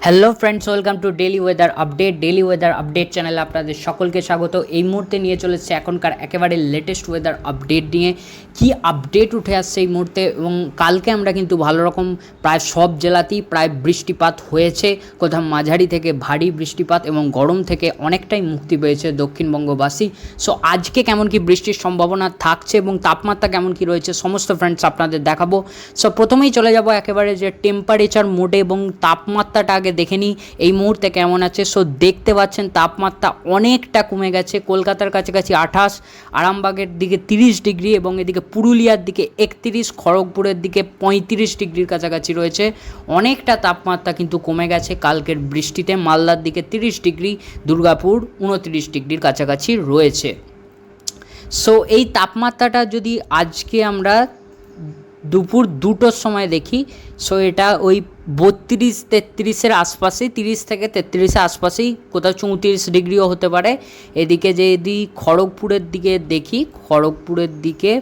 Hello friends, welcome to daily weather update চ্যানেলে আপনাদের সকলকে স্বাগত। এই মুহূর্তে নিয়ে চলেছে এখনকার একেবারে লেটেস্ট ওয়েদার আপডেট নিয়ে কি আপডেট উঠে আসছে এই মুহূর্তে। এবং কালকে আমরা কিন্তু ভালো রকম প্রায় সব জেলাতেই প্রায় বৃষ্টিপাত হয়েছে, কোথাও মাঝারি থেকে ভারী বৃষ্টিপাত, এবং গরম থেকে অনেকটাই মুক্তি পেয়েছে দক্ষিণবঙ্গবাসী। সো আজকে কেমন কি বৃষ্টির সম্ভাবনা থাকছে এবং তাপমাত্রা কেমন কি রয়েছে সমস্ত ফ্রেন্ডস আপনাদের দেখাবো। সো প্রথমেই চলে যাব একেবারে যে টেম্পারেচার মোডে এবং তাপমাত্রাটা আগে দেখে নিই এই মুহূর্তে কেমন আছে। সো দেখতে পাচ্ছেন তাপমাত্রা অনেকটা কমে গেছে, কলকাতার কাছাকাছি 28, আরামবাগের দিকে 30 ডিগ্রি, এবং এদিকে পুরুলিয়ার দিকে 31, খড়গপুরের দিকে 35 ডিগ্রির কাছাকাছি রয়েছে। অনেকটা তাপমাত্রা কিন্তু কমে গেছে কালকের বৃষ্টিতে। মালদার দিকে 30 ডিগ্রি, দুর্গাপুর 29 ডিগ্রির কাছাকাছি রয়েছে। সো এই তাপমাত্রাটা যদি আজকে আমরা দুপুর 2টোর সময় দেখি, সো এটা ওই 32-33-এর আশপাশেই, 30 থেকে 33-এর আশপাশেই, কোথাও 34 ডিগ্রিও হতে পারে। এদিকে যদি খড়গপুরের দিকে দেখি, খড়গপুরের দিকে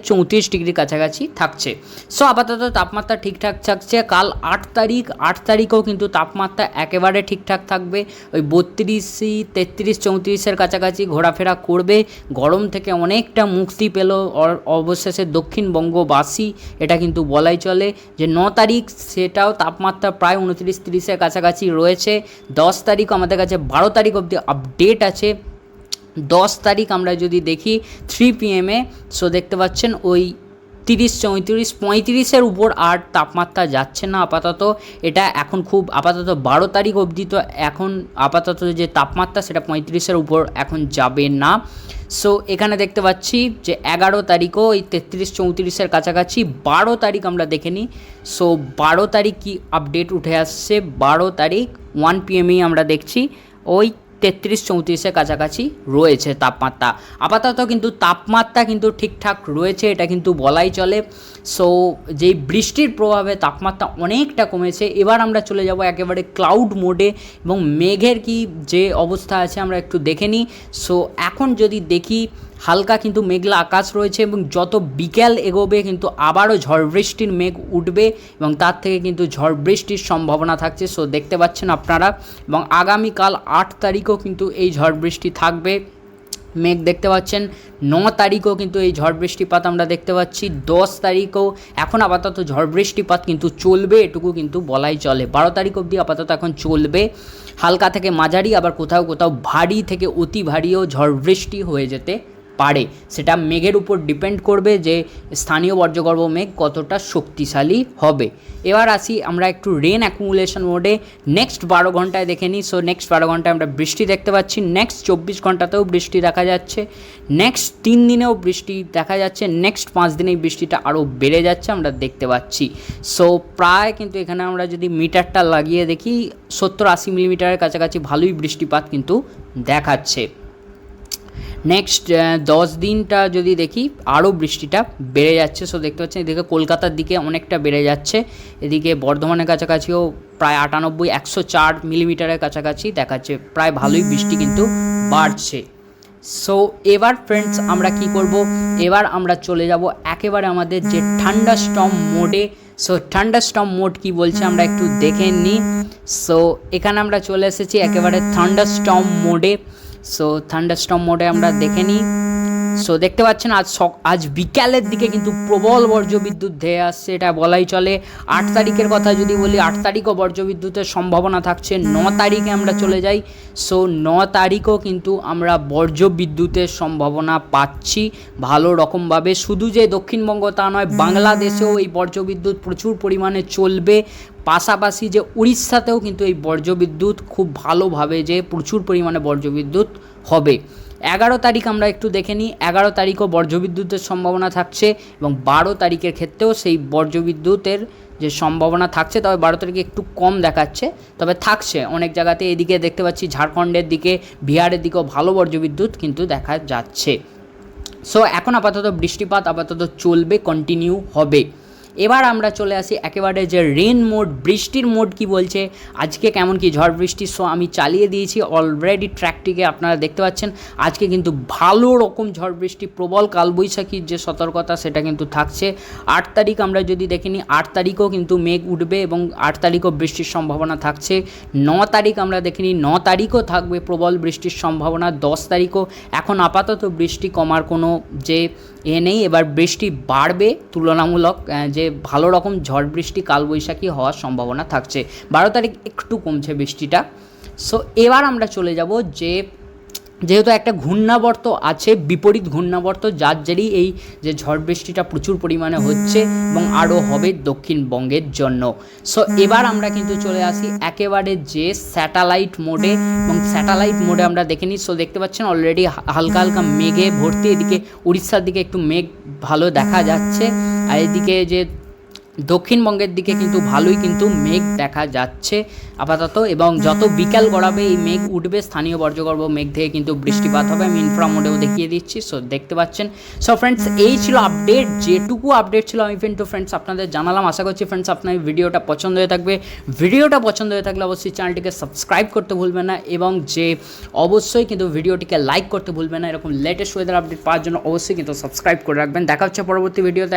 34 ডিগ্রির কাছাকাছি থাকছে। সো আপাতত তাপমাত্রা ঠিকঠাক থাকছে। কাল 8 তারিখেও কিন্তু তাপমাত্রা একেবারে ঠিকঠাক থাকবে, ওই 32, 33, 34-এর কাছাকাছি ঘোরাফেরা করবে। গরম থেকে অনেকটা মুক্তি পেল অবশেষে দক্ষিণবঙ্গবাসী, এটা কিন্তু বলাই চলে। যে 9 তারিখ সেটাও তাপমাত্রা প্রায় 29-30-এর কাছাকাছি রয়েছে। 10 তারিখ আমাদের কাছে 12 তারিখ অবধি আপডেট আছে। 10 তারিখ আমরা যদি দেখি 3 PM, সো দেখতে পাচ্ছেন ওই 30, 34, 35-এর উপর আর তাপমাত্রা যাচ্ছে না আপাতত। এটা এখন খুব আপাতত 12 তারিখ অবধি তো এখন আপাতত যে তাপমাত্রা সেটা 35-এর উপর এখন যাবে না। সো এখানে দেখতে পাচ্ছি যে 11 তারিখও ওই 33-34-এর কাছাকাছি। 12 তারিখ আমরা দেখে নিই। সো 12 তারিখ কি আপডেট উঠে আসছে, 12 তারিখ 1 PM-এই আমরা দেখছি ওই 33-34-এর কাছাকাছি রয়েছে তাপমাত্রা আপাতত। কিন্তু তাপমাত্রা কিন্তু ঠিকঠাক রয়েছে, এটা কিন্তু বলাই চলে। সো যেই বৃষ্টির প্রভাবে তাপমাত্রা অনেকটা কমেছে। এবার আমরা চলে যাব একেবারে ক্লাউড মোডে, এবং মেঘের কি যে অবস্থা আছে আমরা একটু দেখে নিই। সো এখন যদি দেখি হালকা কিন্তু মেঘলা আকাশ রয়েছে, এবং যত বিকেল এগোবে কিন্তু আবারও ঝড় বৃষ্টির মেঘ উঠবে, এবং তার থেকে কিন্তু ঝড় বৃষ্টির সম্ভাবনা থাকছে। সো দেখতে পাচ্ছেন আপনারা, এবং আগামীকাল 8 তারিখও কিন্তু এই ঝড় বৃষ্টি থাকবে। মেঘ দেখতে পাচ্ছেন। 9 তারিখও কিন্তু এই ঝড় বৃষ্টিপাত আমরা দেখতে পাচ্ছি। 10 তারিখও এখন আপাতত ঝড় বৃষ্টিপাত কিন্তু চলবে, এটুকু কিন্তু বলাই চলে। 12 তারিখ অবধি আপাতত এখন চলবে হালকা থেকে মাঝারি, আবার কোথাও কোথাও ভারী থেকে অতি ভারীও ঝড় বৃষ্টি হয়ে যেতে পারে। সেটা মেঘের উপর ডিপেন্ড করবে যে স্থানীয় বজ্রগর্ভ মেঘ কতটা শক্তিশালী হবে। এবার আসি আমরা একটু রেন অ্যাকুমুলেশন মোডে। নেক্সট 12 ঘন্টায় দেখে নিই। সো নেক্সট 12 ঘন্টায় আমরা বৃষ্টি দেখতে পাচ্ছি। নেক্সট 24 ঘন্টাতেও বৃষ্টি দেখা যাচ্ছে। নেক্সট 3 দিনেও বৃষ্টি দেখা যাচ্ছে। নেক্সট 5 দিনে এই বৃষ্টিটা আরও বেড়ে যাচ্ছে আমরা দেখতে পাচ্ছি। সো প্রায় কিন্তু এখানে আমরা যদি মিটারটা লাগিয়ে দেখি 70-80 মিলিমিটারের কাছাকাছি ভালোই বৃষ্টিপাত কিন্তু দেখাচ্ছে। নেক্সট 10 দিনটা যদি দেখি আরও বৃষ্টিটা বেড়ে যাচ্ছে। সো দেখতে পাচ্ছেন এদিকে কলকাতার দিকে অনেকটা বেড়ে যাচ্ছে, এদিকে বর্ধমানের কাছাকাছিও প্রায় 98-104 মিলিমিটারের কাছাকাছি দেখাচ্ছে। প্রায় ভালোই বৃষ্টি কিন্তু বাড়ছে। সো এবার ফ্রেন্ডস আমরা কি করব, এবার আমরা চলে যাব একেবারে আমাদের যে থান্ডারস্টর্ম মোডে। সো থান্ডারস্টর্ম মোড কি বলছে আমরা একটু দেখে নিই। সো এখানে আমরা চলে এসেছি একেবারে থান্ডারস্টর্ম মোডে। সো থান্ডারস্টর্ম মোডে আমরা দেখে নিই। সো দেখতে পাচ্ছেন আজ বিকালের দিকে কিন্তু প্রবল বজ্রবিদ্যুৎ ধেয়ে আসছে, এটা বলাই চলে। 8 তারিখের কথা যদি বলি, 8 তারিখও বজ্রবিদ্যুতের সম্ভাবনা থাকছে। 9 তারিখে আমরা চলে যাই। সো 9 তারিখও কিন্তু আমরা বজ্রবিদ্যুতের সম্ভাবনা পাচ্ছি ভালো রকমভাবে। শুধু যে দক্ষিণবঙ্গ তা নয়, বাংলাদেশেও এই বজ্রবিদ্যুৎ প্রচুর পরিমাণে চলবে। পাশাপাশি যে উড়িষ্যাতেও কিন্তু এই বজ্রবিদ্যুৎ খুব ভালোভাবে যে প্রচুর পরিমাণে বজ্রবিদ্যুৎ হবে। 11 তারিখ আমরা একটু দেখে নিই। 11 তারিখও বজ্রবিদ্যুতের সম্ভাবনা থাকছে, এবং 12 তারিখের ক্ষেত্রেও সেই বজ্রবিদ্যুতের যে সম্ভাবনা থাকছে, তবে 12 তারিখে একটু কম দেখাচ্ছে, তবে থাকছে অনেক জায়গাতে। এদিকে দেখতে পাচ্ছি ঝাড়খণ্ডের দিকে, বিহারের দিকেও ভালো বজ্রবিদ্যুৎ কিন্তু দেখা যাচ্ছে। সো এখন আপাতত বৃষ্টিপাত আপাতত চলবে, কন্টিনিউ হবে। এবার আমরা চলে আসি একেবারে যে রেন মোড, বৃষ্টির মোড কি বলছে, আজকে কেমন কি ঝড় বৃষ্টি। সো আমি চালিয়ে দিয়েছি অলরেডি ট্র্যাকটিকে, আপনারা দেখতে পাচ্ছেন আজকে কিন্তু ভালো রকম ঝড় বৃষ্টি, প্রবল কালবৈশাখীর যে সতর্কতা সেটা কিন্তু থাকছে। 8 তারিখ আমরা যদি দেখিনি, 8 তারিখও কিন্তু মেঘ উঠবে এবং 8 তারিখও বৃষ্টির সম্ভাবনা থাকছে। 9 তারিখ আমরা দেখিনি, 9 তারিখও থাকবে প্রবল বৃষ্টির সম্ভাবনা। 10 তারিখও, এখন আপাতত বৃষ্টি কমার কোনো যে নেই, এবার বৃষ্টি বাড়বে তুলনামূলক, যে ভালো রকম ঝড় বৃষ্টি কালবৈশাখী হওয়ার সম্ভাবনা থাকছে। 12 তারিখ একটু কমছে বৃষ্টিটা। সো এবার আমরা চলে যাব যেহেতু একটা ঘূর্ণাবর্ত আছে, বিপরীত ঘূর্ণাবর্ত, যার জেরেই এই যে ঝড় বৃষ্টিটা প্রচুর পরিমাণে হচ্ছে এবং আরও হবে দক্ষিণবঙ্গের জন্য। সো এবার আমরা কিন্তু চলে আসি একেবারে যে স্যাটেলাইট মোডে, এবং স্যাটেলাইট মোডে আমরা দেখে নিই। সো দেখতে পাচ্ছেন অলরেডি হালকা হালকা মেঘে ভর্তি, এদিকে উড়িষ্যার দিকে একটু মেঘ ভালো দেখা যাচ্ছে, আর এদিকে যে দক্ষিণবঙ্গের দিকে কিন্তু ভালোই কিন্তু মেঘ দেখা যাচ্ছে আপাতত, এবং যত বিকাল গড়াবে এই মেঘ উঠবে, স্থানীয় বর্জ্যগর্ভ মেঘ থেকে কিন্তু বৃষ্টিপাত হবে। আমি ইনফ্রা মোডেও দেখিয়ে দিচ্ছি। সো দেখতে পাচ্ছেন। সো ফ্রেন্ডস, এই ছিল আপডেট, যেটুকু আপডেট ছিল আমি কিন্তু ফ্রেন্ডস আপনাদের জানালাম। আশা করছি ফ্রেন্ডস আপনার ভিডিওটা পছন্দ হয়ে থাকবে। ভিডিওটা পছন্দ হয়ে থাকলে অবশ্যই চ্যানেলটিকে সাবস্ক্রাইব করতে ভুলবেন না, এবং যে অবশ্যই কিন্তু ভিডিওটিকে লাইক করতে ভুলবেন না। এরকম লেটেস্ট ওয়েদার আপডেট পাওয়ার জন্য অবশ্যই কিন্তু সাবস্ক্রাইব করে রাখবেন। দেখা হচ্ছে পরবর্তী ভিডিওতে।